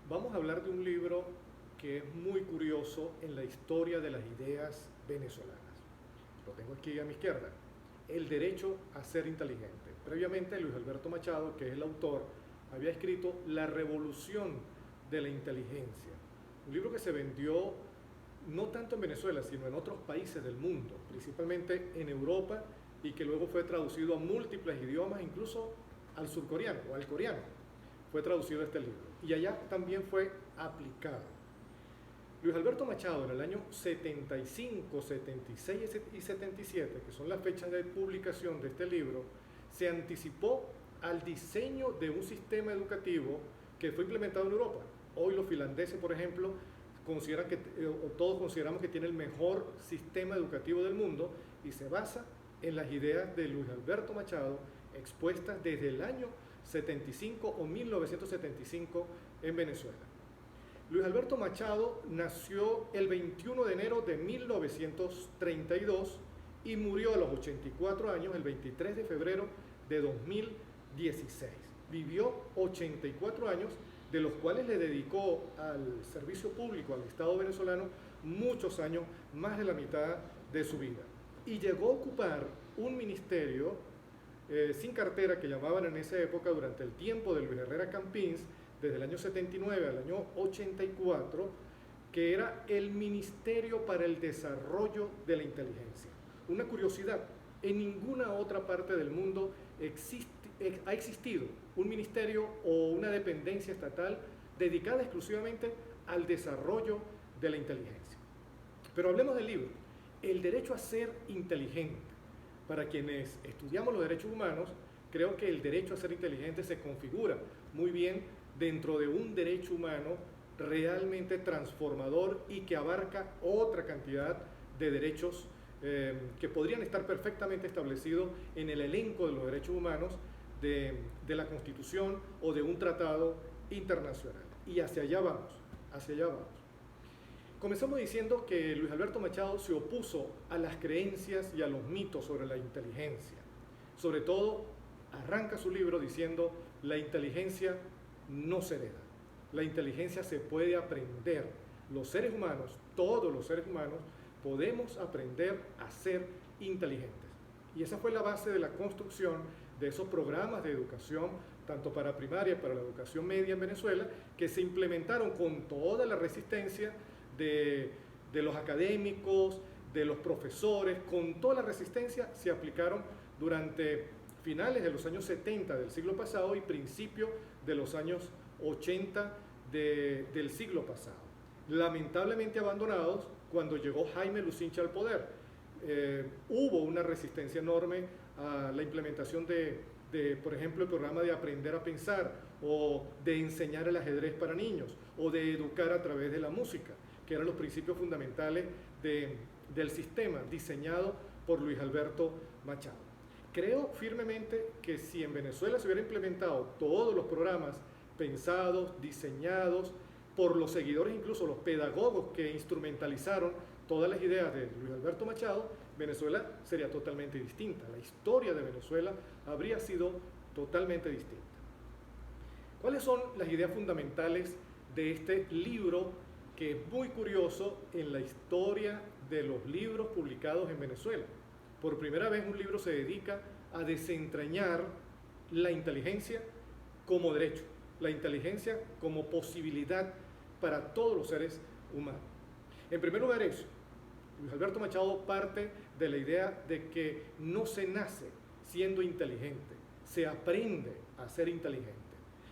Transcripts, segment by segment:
Vamos a hablar de un libro que es muy curioso en la historia de las ideas venezolanas. Lo tengo aquí a mi izquierda. El derecho a ser inteligente. Previamente, Luis Alberto Machado, que es el autor, había escrito La revolución de la inteligencia. Un libro que se vendió no tanto en Venezuela, sino en otros países del mundo, principalmente en Europa, y que luego fue traducido a múltiples idiomas, incluso al surcoreano o al coreano. Fue traducido este libro. Y allá también fue aplicado. Luis Alberto Machado, en el año 75, 76 y 77, que son las fechas de publicación de este libro, se anticipó al diseño de un sistema educativo que fue implementado en Europa. Hoy los finlandeses, por ejemplo, consideran que, o todos consideramos que tiene el mejor sistema educativo del mundo y se basa en las ideas de Luis Alberto Machado expuestas desde el año 75 o 1975 en Venezuela. Luis Alberto Machado nació el 21 de enero de 1932 y murió a los 84 años el 23 de febrero de 2016. Vivió 84 años, de los cuales le dedicó al servicio público, al Estado venezolano, muchos años, más de la mitad de su vida. Y llegó a ocupar un ministerio sin cartera que llamaban en esa época, durante el tiempo de Luis Herrera Campins, desde el año 79 al año 84, que era el Ministerio para el Desarrollo de la Inteligencia. Una curiosidad, en ninguna otra parte del mundo ha existido un ministerio o una dependencia estatal dedicada exclusivamente al desarrollo de la inteligencia. Pero hablemos del libro, El derecho a ser inteligente. Para quienes estudiamos los derechos humanos, creo que el derecho a ser inteligente se configura muy bien dentro de un derecho humano realmente transformador y que abarca otra cantidad de derechos que podrían estar perfectamente establecidos en el elenco de los derechos humanos de la Constitución o de un tratado internacional. Y hacia allá vamos, hacia allá vamos. Comenzamos diciendo que Luis Alberto Machado se opuso a las creencias y a los mitos sobre la inteligencia. Sobre todo, arranca su libro diciendo: la inteligencia no se hereda, la inteligencia se puede aprender. Los seres humanos, todos los seres humanos, podemos aprender a ser inteligentes. Y esa fue la base de la construcción de esos programas de educación, tanto para primaria, para la educación media en Venezuela, que se implementaron con toda la resistencia de los académicos, de los profesores, con toda la resistencia se aplicaron durante finales de los años 70 del siglo pasado y principios de los años 80 del siglo pasado. Lamentablemente abandonados cuando llegó Jaime Lucincha al poder. Hubo una resistencia enorme a la implementación por ejemplo, el programa de aprender a pensar o de enseñar el ajedrez para niños o de educar a través de la música, que eran los principios fundamentales del sistema diseñado por Luis Alberto Machado. Creo firmemente que si en Venezuela se hubiera implementado todos los programas pensados, diseñados por los seguidores, incluso los pedagogos que instrumentalizaron todas las ideas de Luis Alberto Machado, Venezuela sería totalmente distinta. La historia de Venezuela habría sido totalmente distinta. ¿Cuáles son las ideas fundamentales de este libro, que es muy curioso en la historia de los libros publicados en Venezuela? Por primera vez un libro se dedica a desentrañar la inteligencia como derecho, la inteligencia como posibilidad para todos los seres humanos. En primer lugar, eso. Luis Alberto Machado parte de la idea de que no se nace siendo inteligente, se aprende a ser inteligente.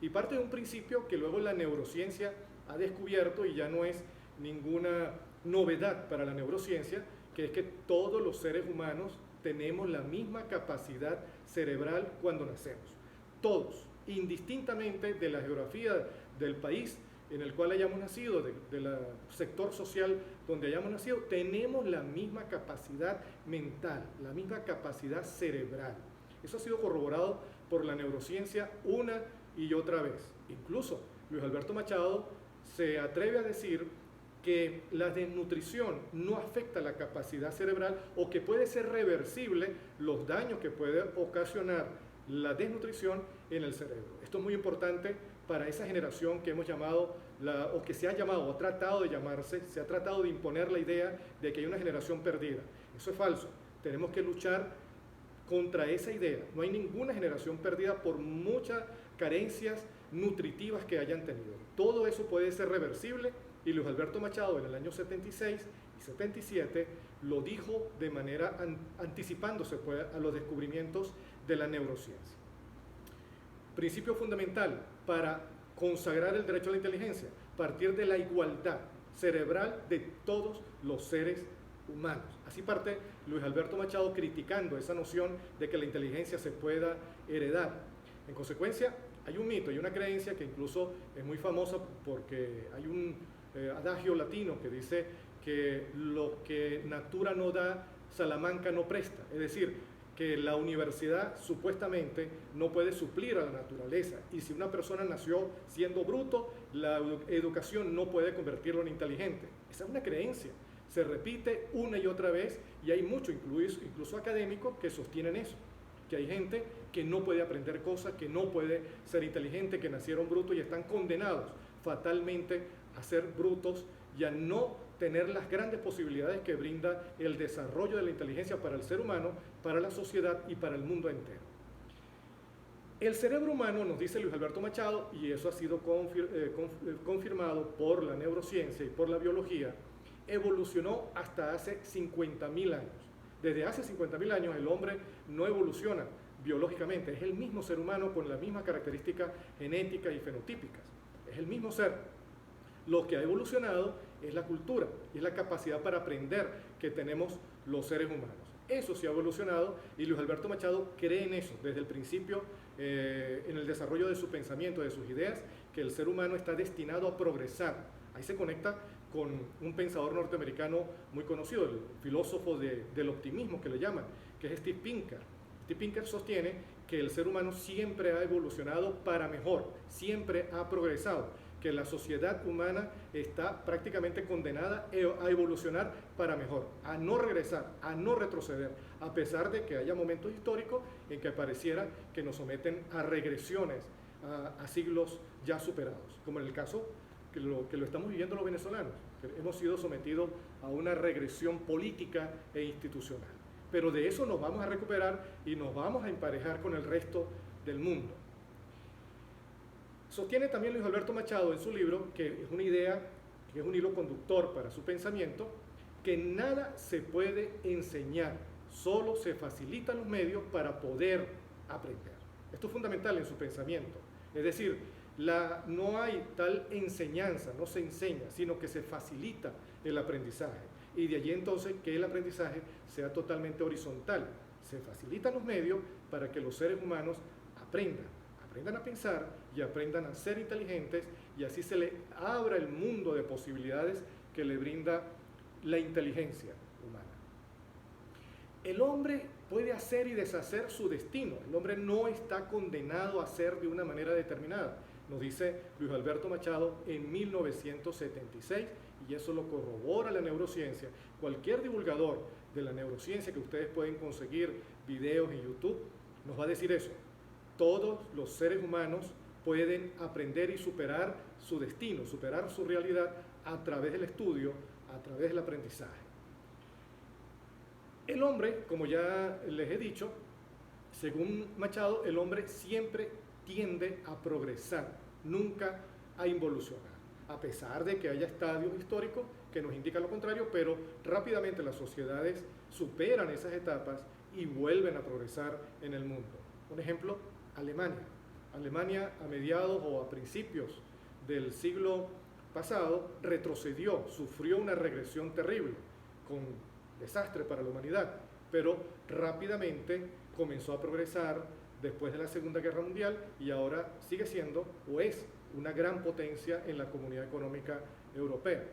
Y parte de un principio que luego la neurociencia ha descubierto y ya no es ninguna novedad para la neurociencia, que es que todos los seres humanos tenemos la misma capacidad cerebral cuando nacemos. Todos, indistintamente de la geografía del país en el cual hayamos nacido, del sector social donde hayamos nacido, tenemos la misma capacidad mental, la misma capacidad cerebral. Eso ha sido corroborado por la neurociencia una y otra vez. Incluso Luis Alberto Machado se atreve a decir que la desnutrición no afecta la capacidad cerebral, o que puede ser reversible los daños que puede ocasionar la desnutrición en el cerebro. Esto es muy importante para esa generación que hemos llamado, o que se ha llamado, o tratado de llamarse, se ha tratado de imponer la idea de que hay una generación perdida. Eso es falso. Tenemos que luchar contra esa idea. No hay ninguna generación perdida por muchas carencias nutritivas que hayan tenido. Todo eso puede ser reversible y Luis Alberto Machado en el año 76 y 77 lo dijo de manera anticipándose pues, a los descubrimientos de la neurociencia. Principio fundamental para consagrar el derecho a la inteligencia, partir de la igualdad cerebral de todos los seres humanos. Así parte Luis Alberto Machado criticando esa noción de que la inteligencia se pueda heredar. En consecuencia, hay un mito y una creencia que incluso es muy famosa porque hay un adagio latino que dice que lo que natura no da, Salamanca no presta. Es decir, que la universidad supuestamente no puede suplir a la naturaleza y si una persona nació siendo bruto, la educación no puede convertirlo en inteligente. Esa es una creencia, se repite una y otra vez y hay muchos, incluso académicos, que sostienen eso, que hay gente que no puede aprender cosas, que no puede ser inteligente, que nacieron brutos y están condenados fatalmente a ser brutos y a no tener las grandes posibilidades que brinda el desarrollo de la inteligencia para el ser humano, para la sociedad y para el mundo entero. El cerebro humano, nos dice Luis Alberto Machado, y eso ha sido confirmado por la neurociencia y por la biología, evolucionó hasta hace 50.000 años. Desde hace 50.000 años el hombre no evoluciona biológicamente, es el mismo ser humano con las mismas características genéticas y fenotípicas, es el mismo ser. Lo que ha evolucionado es la cultura y es la capacidad para aprender que tenemos los seres humanos. Eso sí ha evolucionado y Luis Alberto Machado cree en eso desde el principio, en el desarrollo de su pensamiento, de sus ideas, que el ser humano está destinado a progresar. Ahí se conecta con un pensador norteamericano muy conocido, el filósofo del optimismo que le llaman, que es Steve Pinker. Steve Pinker sostiene que el ser humano siempre ha evolucionado para mejor, siempre ha progresado, que la sociedad humana está prácticamente condenada a evolucionar para mejor, a no regresar, a no retroceder, a pesar de que haya momentos históricos en que pareciera que nos someten a regresiones, a siglos ya superados, como en el caso que lo estamos viviendo los venezolanos, que hemos sido sometidos a una regresión política e institucional. Pero de eso nos vamos a recuperar y nos vamos a emparejar con el resto del mundo. Sostiene también Luis Alberto Machado en su libro, que es una idea, que es un hilo conductor para su pensamiento, que nada se puede enseñar, solo se facilitan los medios para poder aprender. Esto es fundamental en su pensamiento. Es decir, no hay tal enseñanza, no se enseña, sino que se facilita el aprendizaje. Y de allí entonces que el aprendizaje sea totalmente horizontal. Se facilitan los medios para que los seres humanos aprendan a pensar y aprendan a ser inteligentes y así se le abra el mundo de posibilidades que le brinda la inteligencia humana. El hombre puede hacer y deshacer su destino. El hombre no está condenado a ser de una manera determinada. Nos dice Luis Alberto Machado en 1976 y eso lo corrobora la neurociencia. Cualquier divulgador de la neurociencia que ustedes pueden conseguir videos en YouTube nos va a decir eso. Todos los seres humanos pueden aprender y superar su destino, superar su realidad a través del estudio, a través del aprendizaje. El hombre, como ya les he dicho, según Machado, el hombre siempre tiende a progresar, nunca a involucionar, a pesar de que haya estadios históricos que nos indican lo contrario, pero rápidamente las sociedades superan esas etapas y vuelven a progresar en el mundo. Un ejemplo, Alemania. Alemania a mediados o a principios del siglo pasado retrocedió, sufrió una regresión terrible, con desastre para la humanidad, pero rápidamente comenzó a progresar después de la Segunda Guerra Mundial y ahora sigue siendo o es una gran potencia en la Comunidad Económica Europea.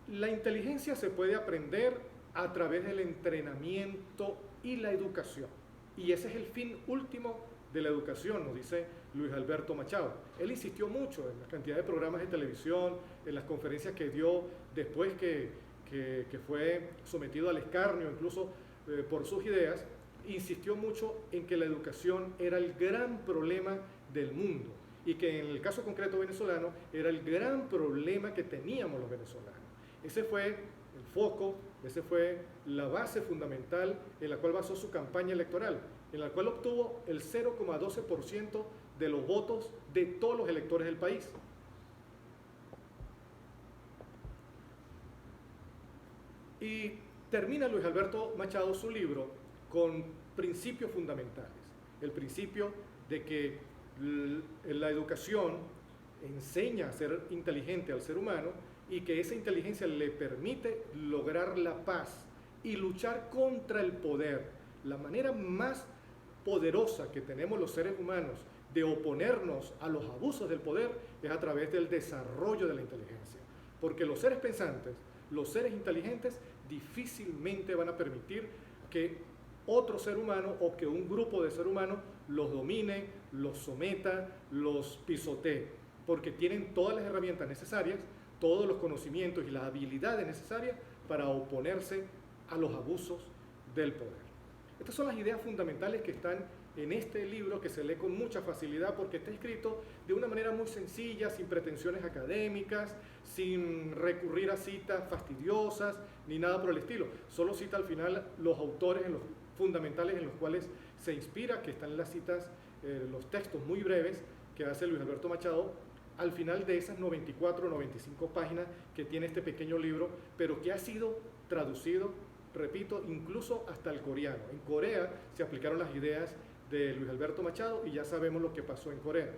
La inteligencia se puede aprender a través del entrenamiento y la educación. Y ese es el fin último de la educación, nos dice Luis Alberto Machado. Él insistió mucho en la cantidad de programas de televisión, en las conferencias que dio después que fue sometido al escarnio, incluso por sus ideas, insistió mucho en que la educación era el gran problema del mundo y que en el caso concreto venezolano era el gran problema que teníamos los venezolanos. Ese fue el foco, esa fue la base fundamental en la cual basó su campaña electoral, en la cual obtuvo el 0,12% de los votos de todos los electores del país. Y termina Luis Alberto Machado su libro con principios fundamentales. El principio de que la educación enseña a ser inteligente al ser humano y que esa inteligencia le permite lograr la paz y luchar contra el poder. La manera más poderosa que tenemos los seres humanos de oponernos a los abusos del poder es a través del desarrollo de la inteligencia. Porque los seres pensantes, los seres inteligentes, difícilmente van a permitir que otro ser humano o que un grupo de ser humanos los domine, los someta, los pisotee, porque tienen todas las herramientas necesarias, todos los conocimientos y las habilidades necesarias para oponerse a los abusos del poder. Estas son las ideas fundamentales que están en este libro, que se lee con mucha facilidad porque está escrito de una manera muy sencilla, sin pretensiones académicas, sin recurrir a citas fastidiosas, ni nada por el estilo. Solo cita al final los autores fundamentales en los cuales se inspira, que están las citas, los textos muy breves que hace Luis Alberto Machado al final de esas 94 o 95 páginas que tiene este pequeño libro, pero que ha sido traducido, repito, incluso hasta el coreano. En Corea se aplicaron las ideas de Luis Alberto Machado y ya sabemos lo que pasó en Corea.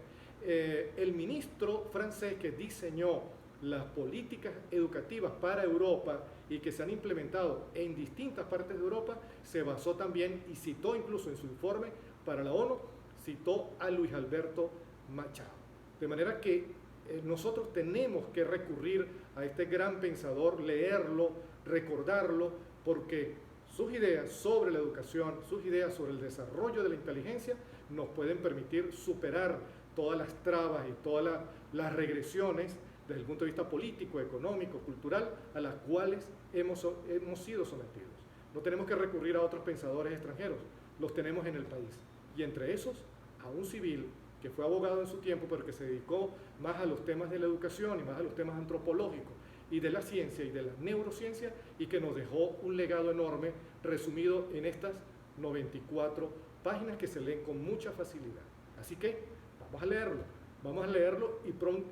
El ministro francés que diseñó las políticas educativas para Europa y que se han implementado en distintas partes de Europa, se basó también y citó incluso en su informe para la ONU, citó a Luis Alberto Machado. De manera que nosotros tenemos que recurrir a este gran pensador, leerlo, recordarlo, porque sus ideas sobre la educación, sus ideas sobre el desarrollo de la inteligencia nos pueden permitir superar todas las trabas y todas las regresiones desde el punto de vista político, económico, cultural, a las cuales hemos sido sometidos. No tenemos que recurrir a otros pensadores extranjeros, los tenemos en el país. Y entre esos, a un civil que fue abogado en su tiempo, pero que se dedicó más a los temas de la educación y más a los temas antropológicos y de la ciencia y de la neurociencia, y que nos dejó un legado enorme resumido en estas 94 páginas que se leen con mucha facilidad. Así que vamos a leerlo y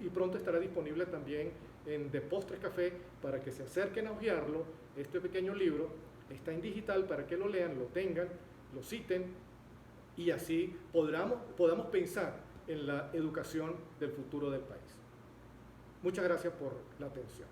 pronto estará disponible también en De Postres Café para que se acerquen a hojearlo. Este pequeño libro está en digital para que lo lean, lo tengan, lo citen y así podamos pensar en la educación del futuro del país. Muchas gracias por la atención.